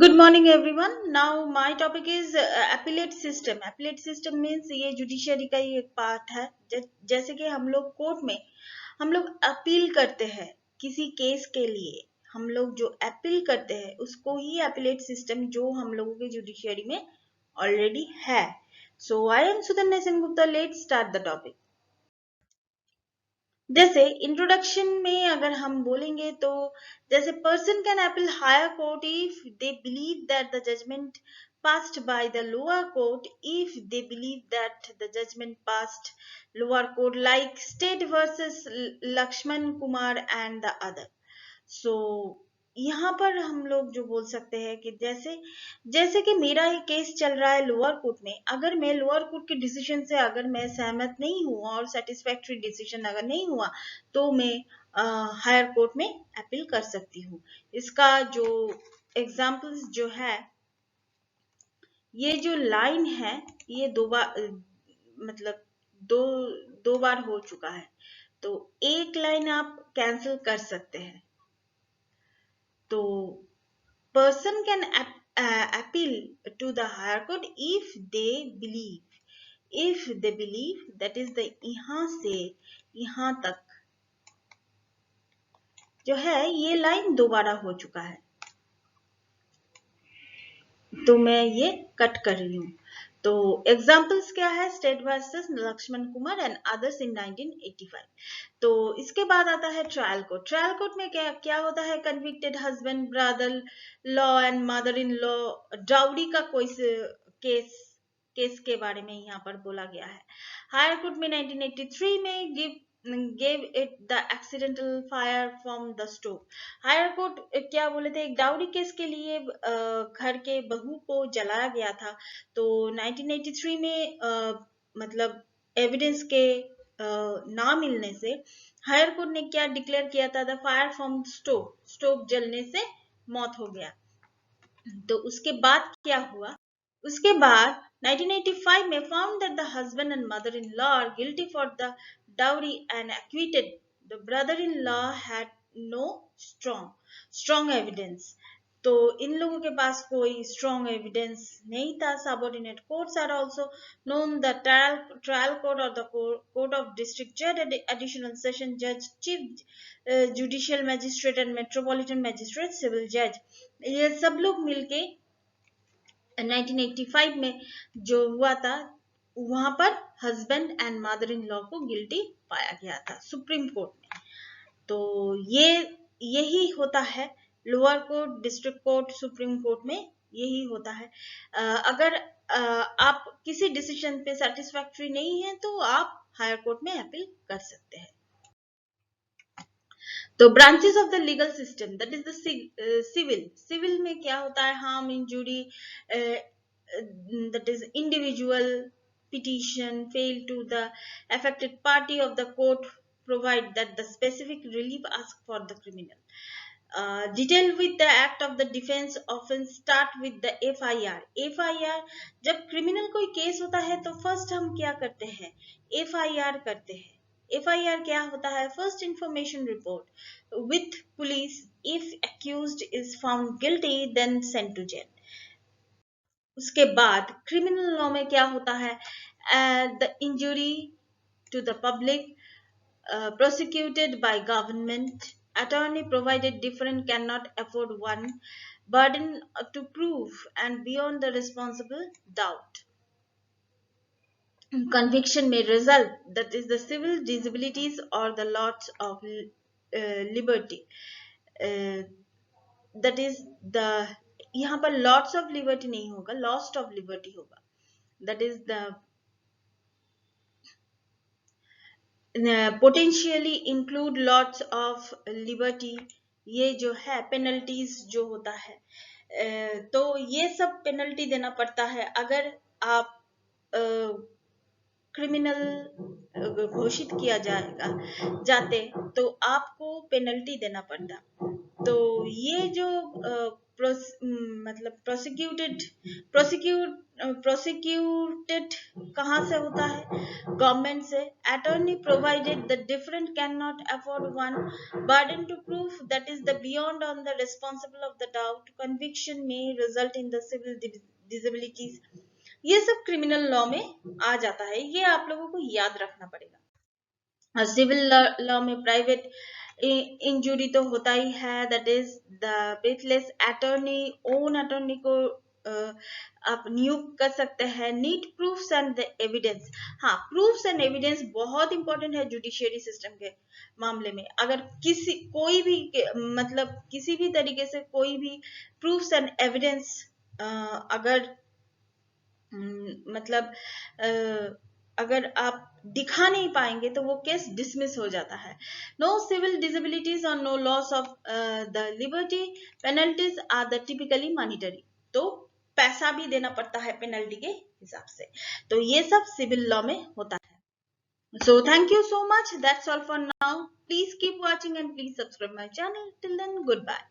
Good morning, everyone. Now, my topic is appellate system. Appellate system means ये judiciary का ही एक part है. जैसे कि हम लोग कोर्ट में हम लोग अपील करते हैं किसी केस के लिए. हम लोग जो अपील करते हैं उसको ही appellate system जो हम लोगों के जुडिशरी में ऑलरेडी है. So, I am Sudhanya Sengupta. Let's start the topic. जैसे इंट्रोडक्शन में अगर हम बोलेंगे तो जैसे person can appeal higher court if they believe that the judgment passed by the lower court if they believe that the judgment passed lower court like state versus Lakshman Kumar and the other. So यहाँ पर हम लोग जो बोल सकते हैं कि जैसे जैसे कि मेरा ये केस चल रहा है लोअर कोर्ट में, अगर मैं लोअर कोर्ट के डिसीजन से अगर मैं सहमत नहीं हुआ और सेटिस्फैक्ट्री डिसीजन अगर नहीं हुआ तो मैं हायर कोर्ट में अपील कर सकती हूँ. इसका जो एग्जाम्पल्स जो है, ये जो लाइन है ये दो बार मतलब दो दो बार हो चुका है, तो एक लाइन आप कैंसिल कर सकते हैं. तो person can appeal to the higher court if they believe that is the यहाँ से यहाँ तक जो है ये लाइन दोबारा हो चुका है, तो मैं ये कट कर रही हूँ. तो एग्जाम्पल्स क्या है, state versus Laxman Kumar and others in 1985. तो इसके बाद आता है ट्रायल कोर्ट. ट्रायल कोर्ट में क्या क्या होता है, convicted husband, brother law and mother in law, dowry का कोई केस के बारे में यहाँ पर बोला गया है. हायर कोर्ट में 1983 में gave it the accidental fire from the stove. Higher court क्या बोले थे, एक डाउरी केस के लिए घर के बहू को जलाया गया था. तो 1983 में मतलब एविडेंस के ना मिलने से हायर कोर्ट ने क्या डिक्लेयर किया था, द फायर फ्रॉम स्टोव जलने से मौत हो गया. तो उसके बाद क्या हुआ, उसके बाद 1985 में found that the husband and mother-in-law are guilty for the dowry and acquitted. The brother-in-law had no strong evidence. तो इन लोगों के पास कोई स्ट्रॉन्ग एविडेंस नहीं था. Subordinate courts are also known, the trial court और द कोर्ट ऑफ डिस्ट्रिक्ट जज, additional session जज, chief judicial magistrate and metropolitan magistrate, civil जज, ये सब लोग मिलके 1985 में जो हुआ था वहां पर husband and mother in law को गिल्टी पाया गया था सुप्रीम कोर्ट में. तो ये यही होता है lower court, district court, supreme court में यही होता है. अगर आप किसी डिसीजन पे सेटिस्फैक्ट्री नहीं है तो आप हायर कोर्ट में अपील कर सकते हैं. तो branches of the legal system, that is the civil में क्या होता है, harm, injury, that is individual petition fail to the affected party of the court provide that the specific relief asked for the criminal. Detail with the act of the defense often start with the FIR. FIR जब criminal कोई case होता है तो first हम क्या करते हैं, FIR करते हैं. FIR क्या होता है, first information report with police. If accused is found guilty then sent to jail. उसके बाद क्रिमिनल लॉ में क्या होता है, the injury to the public prosecuted by government, attorney provided different cannot afford one, burden to prove and beyond the responsible doubt. Conviction may result, that is the civil disabilities or the loss of liberty. That is the यहाँ पर lots of liberty नहीं होगा, lost of liberty होगा. That is the potentially include lots of liberty. ये जो है penalties जो होता है, तो ये सब पेनल्टी देना पड़ता है. अगर आप क्रिमिनल घोषित किया जाते तो आपको पेनल्टी देना पड़ता. तो ये जो मतलब प्रोसिक्यूटेड कहाँ से होता है? गवर्नमेंट से। Attorney provided the different can not afford one burden to prove that is the beyond on the responsible of the doubt conviction may result in the civil disabilities। ये सब क्रिमिनल लॉ में आ जाता है, ये आप लोगों को याद रखना पड़ेगा। सिविल लॉ में प्राइवेट इंजुरी तो होता ही है, दैट इज द बेथलेस अटॉर्नी, ओन अटॉर्नी को आप नियुक्त कर सकते हैं। नीड प्रूफ्स एंड एविडेंस, हाँ प्रूफ्स एंड एविडेंस बहुत इंपॉर्टेंट है जुडिशियरी सिस्टम के मामले में। अगर कोई भी मतलब किसी भी तरीके से कोई भी प्रूफ्स एंड एविडेंस अगर मतलब अगर आप दिखा नहीं पाएंगे तो वो केस डिसमिस हो जाता है। नो सिविल डिसेबिलिटीज और no loss of the liberty, penalties are the typically monetary, तो पैसा भी देना पड़ता है पेनल्टी के हिसाब से। तो ये सब सिविल लॉ में होता है। So thank you so much. That's all for now. Please keep watching and please subscribe my channel. Till then, goodbye.